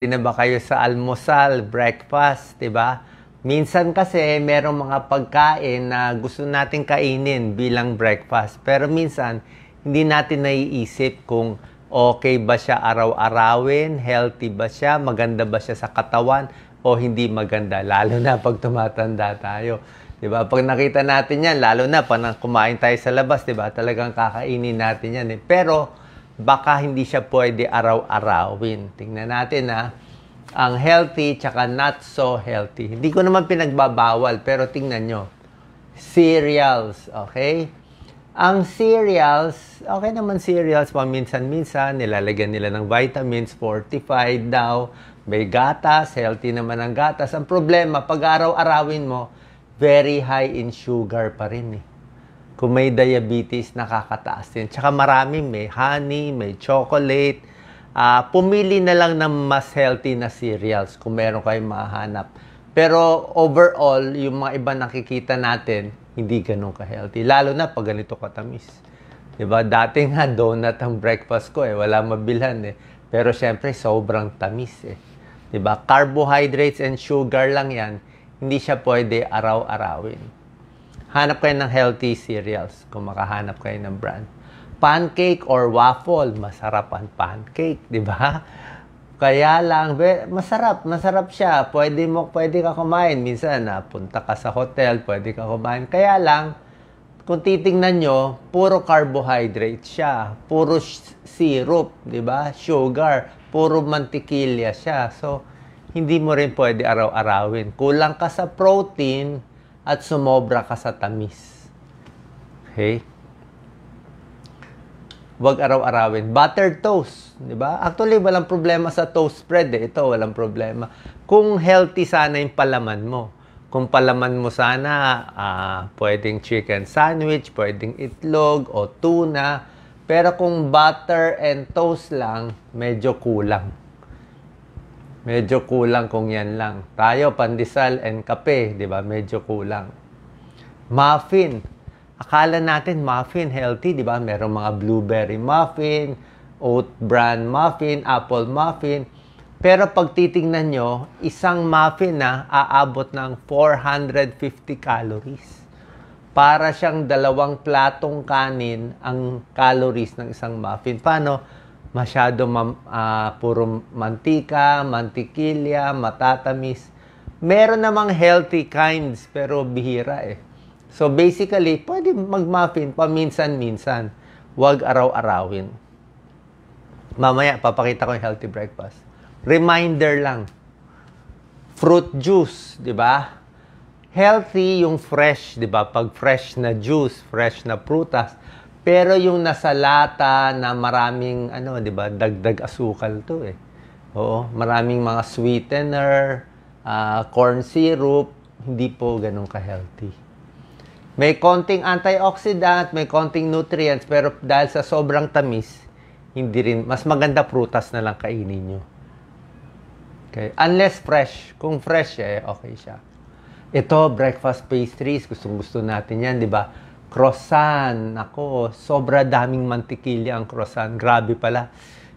Hindi na ba kayo sa almusal, breakfast, 'di ba? Minsan kasi merong mga pagkain na gusto nating kainin bilang breakfast. Pero minsan, hindi natin naiisip kung okay ba siya araw-arawin, healthy ba siya, maganda ba siya sa katawan, o hindi maganda. Lalo na pag tumatanda tayo. 'Di ba? Pag nakita natin yan, lalo na pag kumain tayo sa labas, 'di ba? Talagang kakainin natin yan. Pero, baka hindi siya pwede araw-arawin. Tingnan natin ang healthy tsaka not so healthy. Hindi ko naman pinagbabawal, pero tingnan nyo. Cereals, okay? Ang cereals, okay naman cereals, paminsan-minsan, nilalagyan nila ng vitamins, fortified daw, may gatas, healthy naman ang gatas. Ang problema, pag araw-arawin mo, very high in sugar pa rin eh. Kung may diabetes, nakakataas din. Tsaka marami, may honey, may chocolate. Pumili na lang ng mas healthy na cereals kung meron kayong mahanap. Pero overall, yung mga iba nakikita natin, hindi ganun ka-healthy. Lalo na pag ganito katamis. Diba? Dati nga, donut ang breakfast ko eh. Wala mabilhan eh. Pero syempre, sobrang tamis eh. Diba? Carbohydrates and sugar lang yan. Hindi siya pwede araw-arawin. Hanap kayo ng healthy cereals kung makahanap kayo ng brand. Pancake or waffle, masarap ang pancake, di ba? Kaya lang, masarap siya. Pwede ka kumain. Minsan, punta ka sa hotel, pwede ka kumain. Kaya lang, kung titingnan nyo, puro carbohydrate siya. Puro syrup, di ba? Sugar. Puro mantikilya siya. So, hindi mo rin pwede araw-arawin. Kulang ka sa protein, at sumobra ka sa tamis. Okay? Huwag araw-arawin. Buttered toast, di ba? Actually, walang problema sa toast spread eh. Ito, walang problema. Kung healthy sana yung palaman mo. Kung palaman mo sana, pwedeng chicken sandwich, pwedeng itlog o tuna. Pero kung butter and toast lang, medyo kulang. Medyo kulang kung yan lang. Tayo, pandesal and kape, di ba? Medyo kulang. Muffin. Akala natin muffin healthy, di ba? Merong mga blueberry muffin, oat bran muffin, apple muffin. Pero pag titingnan nyo, isang muffin na aabot ng 450 calories. Para siyang 2 platong kanin ang calories ng isang muffin. Paano? Masyado puro mantika, mantikilya, matatamis. Meron namang healthy kinds, pero bihira eh. So basically, pwede mag-muffin paminsan-minsan. Huwag araw-arawin. Mamaya, papakita ko yung healthy breakfast. Reminder lang. Fruit juice, di ba? Healthy yung fresh, di ba? Pag fresh na juice, fresh na prutas. Pero yung nasa lata na maraming, di ba, dagdag asukal to eh. Oo, maraming mga sweetener, corn syrup, hindi po ganun ka-healthy. May konting antioxidant, may konting nutrients, pero dahil sa sobrang tamis, hindi rin, mas maganda prutas na lang kainin nyo. Okay? Unless fresh. Kung fresh okay siya. Ito, breakfast pastries, gustong-gusto natin yan, di ba? Croissant, ako, sobra daming mantikilya ang croissant. Grabe pala.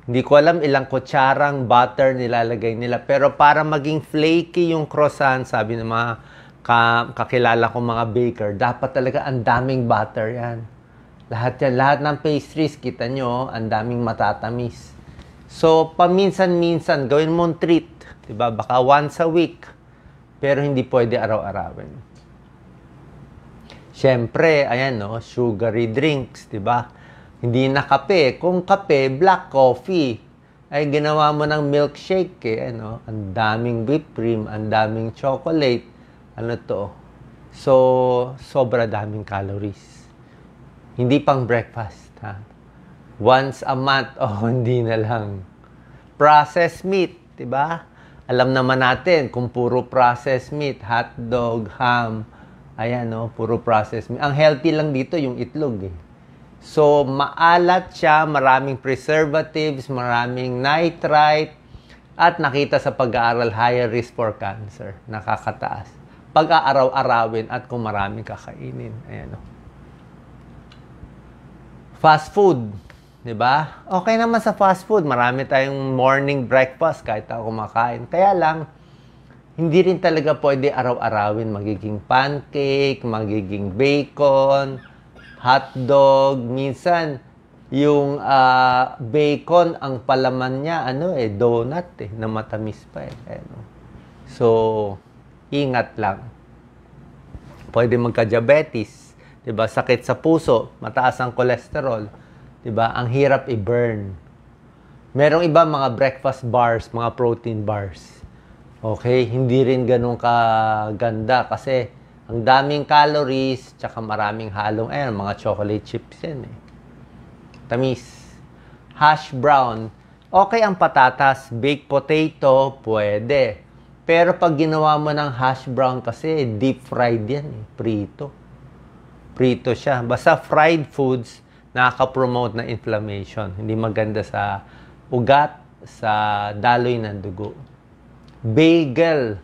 Hindi ko alam ilang kutsarang butter nilalagay nila. Pero para maging flaky yung croissant, sabi ng mga kakilala kong mga baker, dapat talaga ang daming butter yan. Lahat yan, lahat ng pastries, kita nyo, ang daming matatamis. So, paminsan-minsan, gawin mong treat. Diba? Baka once a week. Pero hindi pwede araw-arawin. Siyempre, ayan sugary drinks, 'di ba? Hindi na kape. Kung kape, black coffee. Ay ginawa mo ng milkshake ang daming whipped cream, ang daming chocolate. Ano to? So, sobra daming calories. Hindi pang breakfast, ha? Once a month, hindi na lang. Processed meat, 'di ba? Alam naman natin kung puro processed meat, hotdog, ham, ayan, puro processed meat. Ang healthy lang dito yung itlog eh. So, maalat siya, maraming preservatives, maraming nitrite, at nakita sa pag-aaral, higher risk for cancer. Nakakataas. Pag-aaraw-arawin at kung maraming kakainin. Ayan, Fast food. 'Di ba? Okay naman sa fast food, marami tayong morning breakfast kahit ako kumakain. Kaya lang, hindi rin talaga pwede araw-arawin magiging pancake, magiging bacon, hotdog. Minsan, yung bacon, ang palaman niya, donut na matamis pa eh. Ano. So, ingat lang. Pwede magka-diabetes, 'di ba? Sakit sa puso, mataas ang cholesterol, 'di ba? Ang hirap i-burn. Merong iba mga breakfast bars, mga protein bars. Okay, hindi rin ganun kaganda kasi ang daming calories, tsaka maraming halong, mga chocolate chips yan eh. Tamis. Hash brown. Okay ang patatas, baked potato, pwede. Pero pag ginawa mo ng hash brown kasi, deep fried yan eh, prito. Prito siya. Basta fried foods, nakaka-promote na inflammation. Hindi maganda sa ugat, sa daloy ng dugo. Bagel.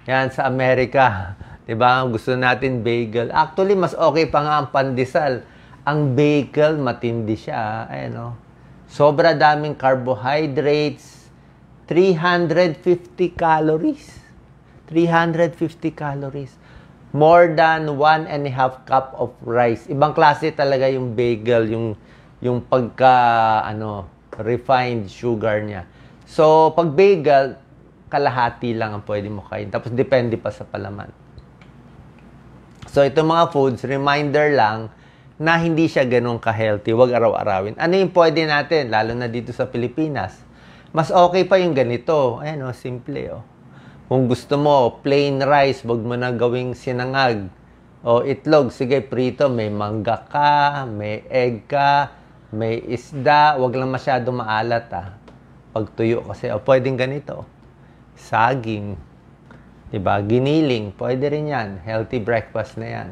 Yan sa Amerika. 'Di ba? Gusto natin bagel. Actually, mas okay pa nga ang pandesal. Ang bagel, matindi siya. Sobra daming carbohydrates. 350 calories. 350 calories. More than 1.5 cup of rice. Ibang klase talaga yung bagel, yung refined sugar niya. So, pag bagel, kalahati lang ang pwede mo kain. Tapos, depende pa sa palaman. So, itong mga foods, reminder lang na hindi siya ganun ka-healthy. Huwag araw-arawin. Ano yung pwede natin, lalo na dito sa Pilipinas? Mas okay pa yung ganito. Simple, Kung gusto mo, plain rice, wag mo na gawing sinangag. O itlog, sige, prito, may mangga ka, may egg ka, may isda, wag lang masyado maalat, Pag tuyo kasi, pwedeng ganito. Saging, 'di ba? Giniling, pwede rin 'yan. Healthy breakfast na 'yan.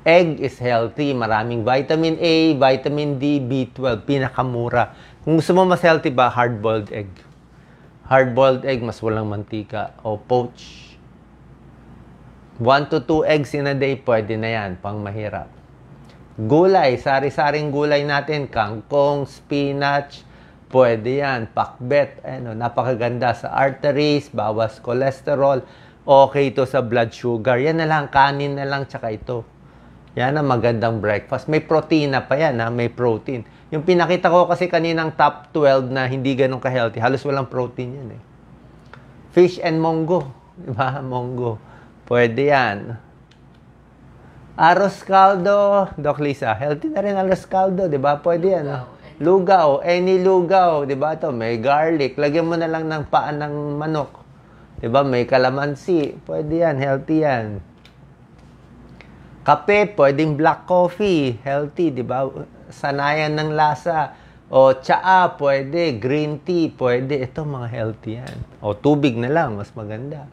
Egg is healthy, maraming vitamin A, vitamin D, B12, pinakamura. Kung gusto mo mas healthy ba, hard-boiled egg. Hard-boiled egg, mas walang mantika. O poach. 1 to 2 eggs in a day, pwede na 'yan, pang mahirap. Gulay, sari-saring gulay natin, kangkong, spinach, pwede yan. Pakbet, napakaganda sa arteries, bawas cholesterol. Okay ito sa blood sugar. Yan na lang, kanin na lang, tsaka ito. Yan ang magandang breakfast. May protein na pa yan, may protein. Yung pinakita ko kasi kaninang top 12 na hindi ganun ka-healthy, halos walang protein yan eh. Fish and mongo. Diba? Mongo. Pwede yan. Arroz caldo, Doc Lisa. Healthy na rin arroz caldo, diba? Pwede yan. Lugaw, any lugaw, 'di ba? May garlic, lagyan mo na lang ng paa ng manok. 'Di ba? May kalamansi, pwede 'yan, healthy 'yan. Kape, pwedeng black coffee, healthy, 'di ba? Sanayan ng lasa. O tsaa, pwede, green tea, pwede. Ito mga healthy 'yan. O tubig na lang, mas maganda.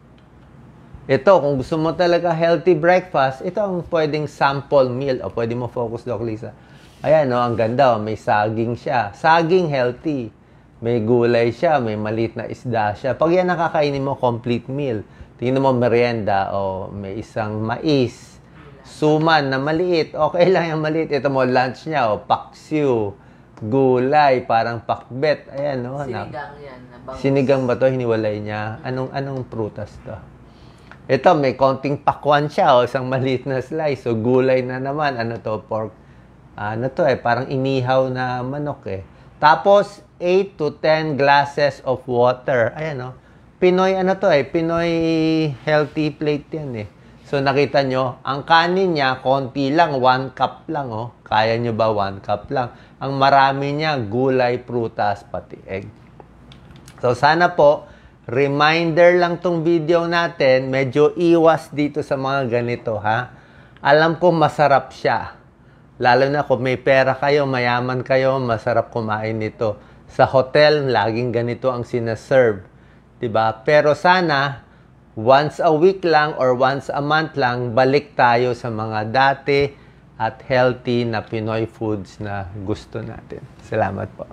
Ito, kung gusto mo talaga healthy breakfast, ito ang pwedeng sample meal. O pwede mo focus, Doc Lisa. Ayan, ang ganda. May saging siya. Saging healthy. May gulay siya. May maliit na isda siya. Pag yan nakakainin mo, complete meal. Tingnan mo merienda. May isang mais. Suman na maliit. Okay lang yung maliit. Ito mo, lunch niya. Paksiw. Gulay. Parang pakbet. Ayan, Sinigang yan. Sinigang ba to? Hiniwalay niya. Anong prutas to? Ito, may konting pakwan siya. Isang maliit na slice. So, gulay na naman. Ano to? Pork. Parang inihaw na manok eh. Tapos, 8 to 10 glasses of water. Ayan, Pinoy, Pinoy healthy plate yan eh. So, nakita nyo, ang kanin niya, konti lang, 1 cup lang, Kaya nyo ba 1 cup lang? Ang marami niya, gulay, prutas, pati egg. So, sana po, reminder lang tong video natin, medyo iwas dito sa mga ganito, Alam ko masarap siya. Lalo na kung may pera kayo, mayaman kayo, masarap kumain nito. Sa hotel, laging ganito ang sinaserve. 'Di ba? Pero sana, once a week lang or once a month lang, balik tayo sa mga dati at healthy na Pinoy foods na gusto natin. Salamat po.